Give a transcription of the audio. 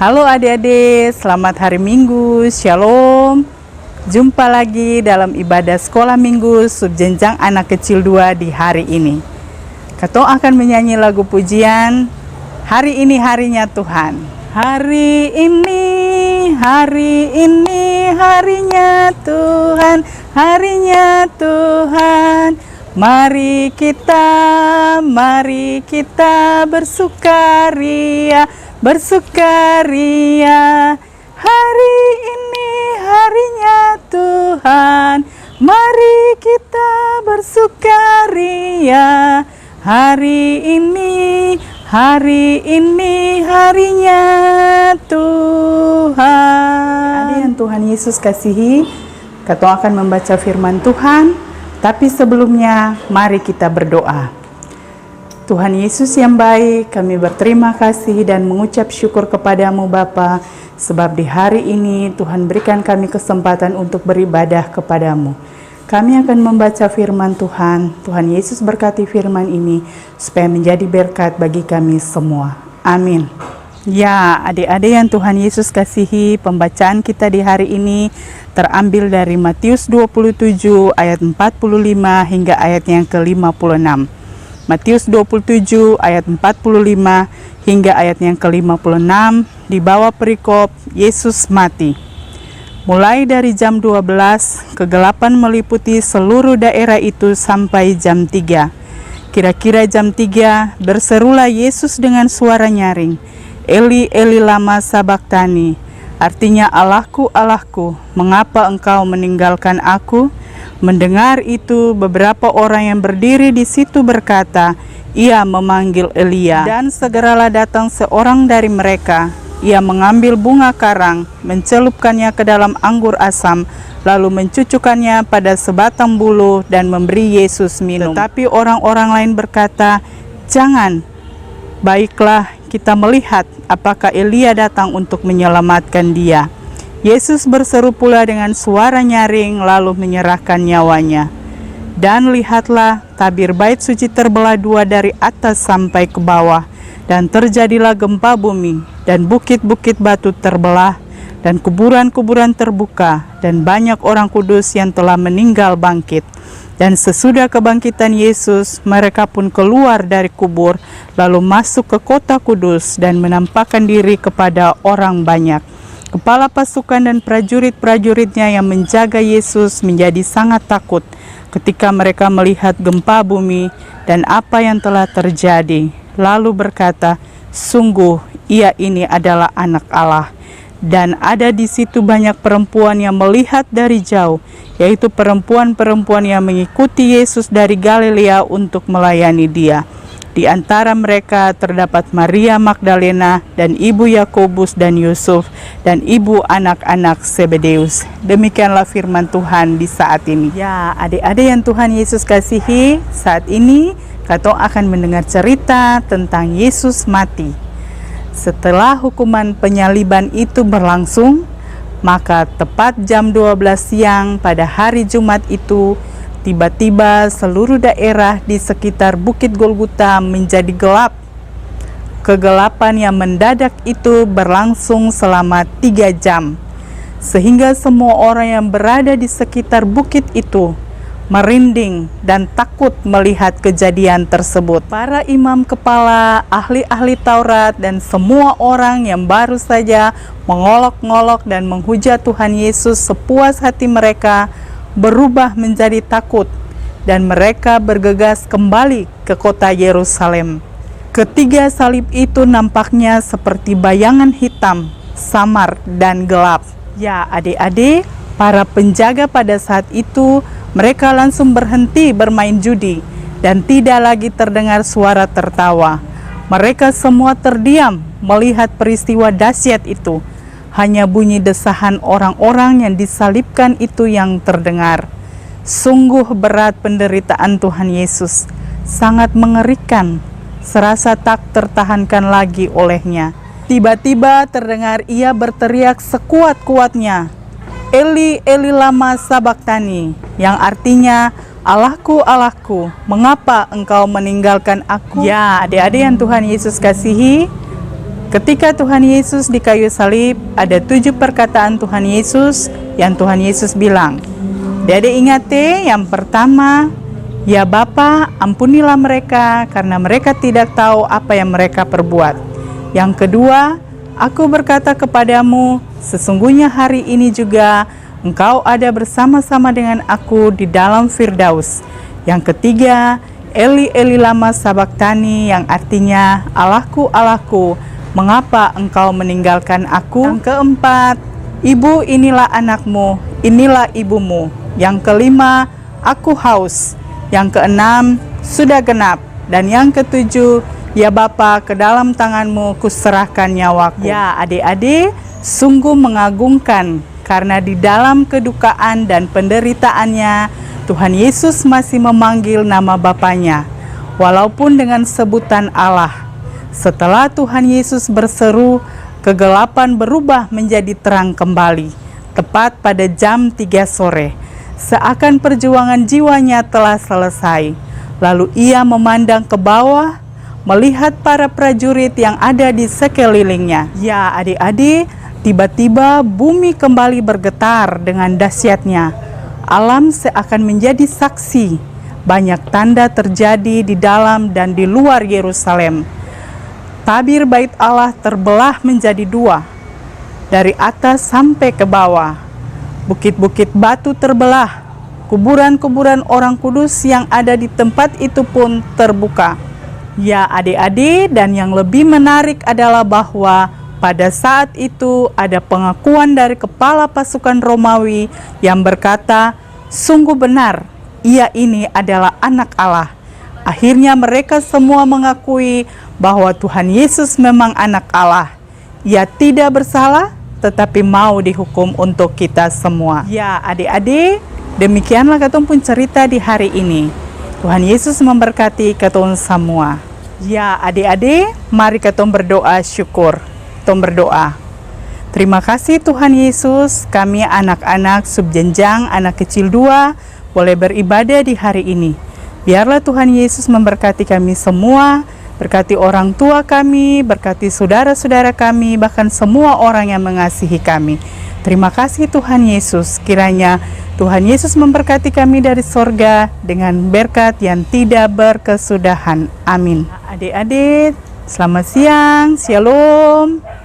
Halo adik-adik, selamat hari Minggu, Shalom. Jumpa lagi dalam ibadah sekolah minggu subjenjang anak kecil 2 di hari ini. Katong akan menyanyi lagu pujian, hari ini harinya Tuhan. Hari ini harinya Tuhan, harinya Tuhan. Mari kita bersukaria, bersukaria. Hari ini harinya Tuhan, mari kita bersukaria. Hari ini harinya Tuhan. Ada yang Tuhan Yesus kasihi, katong akan membaca firman Tuhan, tapi sebelumnya mari kita berdoa. Tuhan Yesus yang baik, kami berterima kasih dan mengucap syukur kepadamu Bapa, sebab di hari ini Tuhan berikan kami kesempatan untuk beribadah kepadamu. Kami akan membaca firman Tuhan. Tuhan Yesus berkati firman ini supaya menjadi berkat bagi kami semua. Amin. Ya, adik-adik yang Tuhan Yesus kasihi, pembacaan kita di hari ini terambil dari Matius 27 ayat 45 hingga ayat yang ke-56. Matius 27 ayat 45 hingga ayat yang ke-56 di bawah perikop Yesus mati. Mulai dari jam 12, kegelapan meliputi seluruh daerah itu sampai jam 3. Kira-kira jam 3, berserulah Yesus dengan suara nyaring, Eli, Eli lama sabachthani, artinya Allahku, Allahku, mengapa engkau meninggalkan aku? Mendengar itu, beberapa orang yang berdiri di situ berkata, ia memanggil Elia. Dan segeralah datang seorang dari mereka. Ia mengambil bunga karang, mencelupkannya ke dalam anggur asam, lalu mencucukkannya pada sebatang bulu dan memberi Yesus minum. Tetapi orang-orang lain berkata, jangan, baiklah kita melihat apakah Elia datang untuk menyelamatkan dia. Yesus berseru pula dengan suara nyaring lalu menyerahkan nyawanya. Dan lihatlah, tabir bait suci terbelah 2 dari atas sampai ke bawah, dan terjadilah gempa bumi, dan bukit-bukit batu terbelah, dan kuburan-kuburan terbuka, dan banyak orang kudus yang telah meninggal bangkit. Dan sesudah kebangkitan Yesus, mereka pun keluar dari kubur, lalu masuk ke kota kudus, dan menampakkan diri kepada orang banyak. Kepala pasukan dan prajurit-prajuritnya yang menjaga Yesus menjadi sangat takut ketika mereka melihat gempa bumi dan apa yang telah terjadi. Lalu berkata, sungguh ia ini adalah anak Allah. Dan ada di situ banyak perempuan yang melihat dari jauh, yaitu perempuan-perempuan yang mengikuti Yesus dari Galilea untuk melayani dia. Di antara mereka terdapat Maria Magdalena dan ibu Yakobus dan Yusuf dan ibu anak-anak Zebedeus. Demikianlah firman Tuhan di saat ini. Ya, adik-adik yang Tuhan Yesus kasihi, saat ini katong akan mendengar cerita tentang Yesus mati. Setelah hukuman penyaliban itu berlangsung, maka tepat jam 12 siang pada hari Jumat itu, tiba-tiba seluruh daerah di sekitar Bukit Golgota menjadi gelap. Kegelapan yang mendadak itu berlangsung selama 3 jam, sehingga semua orang yang berada di sekitar bukit itu merinding dan takut melihat kejadian tersebut. Para imam kepala, ahli-ahli Taurat, dan semua orang yang baru saja mengolok-ngolok dan menghujat Tuhan Yesus sepuas hati mereka berubah menjadi takut, dan mereka bergegas kembali ke kota Yerusalem. Ketiga salib itu nampaknya seperti bayangan hitam, samar dan gelap. Ya adik-adik, para penjaga pada saat itu mereka langsung berhenti bermain judi dan tidak lagi terdengar suara tertawa. Mereka semua terdiam melihat peristiwa dahsyat itu. Hanya bunyi desahan orang-orang yang disalibkan itu yang terdengar. Sungguh berat penderitaan Tuhan Yesus, sangat mengerikan, serasa tak tertahankan lagi olehnya. Tiba-tiba terdengar ia berteriak sekuat-kuatnya, Eli, Eli lama sabachthani, yang artinya, Allahku, Allahku, mengapa engkau meninggalkan aku? Ya, adik-adik yang Tuhan Yesus kasihi, Ketika Tuhan Yesus di kayu salib, ada 7 perkataan Tuhan Yesus yang Tuhan Yesus bilang. Dede ingate yang pertama, ya Bapa, ampunilah mereka karena mereka tidak tahu apa yang mereka perbuat. Yang kedua, aku berkata kepadamu, sesungguhnya hari ini juga engkau ada bersama-sama dengan aku di dalam Firdaus. Yang ketiga, Eli Eli lama sabachthani, yang artinya Allahku, Allahku, mengapa engkau meninggalkan aku? Yang keempat, ibu inilah anakmu, inilah ibumu. Yang kelima, aku haus. Yang keenam, sudah genap. Dan yang ketujuh, ya Bapa, ke dalam tanganmu kuserahkan nyawaku. Ya adik-adik, sungguh mengagumkan karena di dalam kedukaan dan penderitaannya, Tuhan Yesus masih memanggil nama Bapanya, walaupun dengan sebutan Allah. Setelah Tuhan Yesus berseru, kegelapan berubah menjadi terang kembali, tepat pada jam 3 sore. Seakan perjuangan jiwanya telah selesai. Lalu ia memandang ke bawah, melihat para prajurit yang ada di sekelilingnya. Ya adik-adik, tiba-tiba bumi kembali bergetar dengan dahsyatnya. Alam seakan menjadi saksi. Banyak tanda terjadi di dalam dan di luar Yerusalem. Tabir bait Allah terbelah menjadi 2, dari atas sampai ke bawah. Bukit-bukit batu terbelah. Kuburan-kuburan orang kudus yang ada di tempat itu pun terbuka. Ya adik-adik, dan yang lebih menarik adalah bahwa pada saat itu ada pengakuan dari kepala pasukan Romawi yang berkata, sungguh benar, ia ini adalah anak Allah. Akhirnya mereka semua mengakui bahwa Tuhan Yesus memang anak Allah. Ia tidak bersalah, tetapi mau dihukum untuk kita semua. Ya adik-adik, demikianlah katong pun cerita di hari ini. Tuhan Yesus memberkati katong semua. Ya adik-adik, mari katong berdoa syukur. Katong berdoa. Terima kasih Tuhan Yesus, kami anak-anak subjenjang anak kecil 2 boleh beribadah di hari ini. Biarlah Tuhan Yesus memberkati kami semua, berkati orang tua kami, berkati saudara-saudara kami, bahkan semua orang yang mengasihi kami. Terima kasih Tuhan Yesus, kiranya Tuhan Yesus memberkati kami dari sorga dengan berkat yang tidak berkesudahan. Amin. Adik-adik, selamat siang, shalom.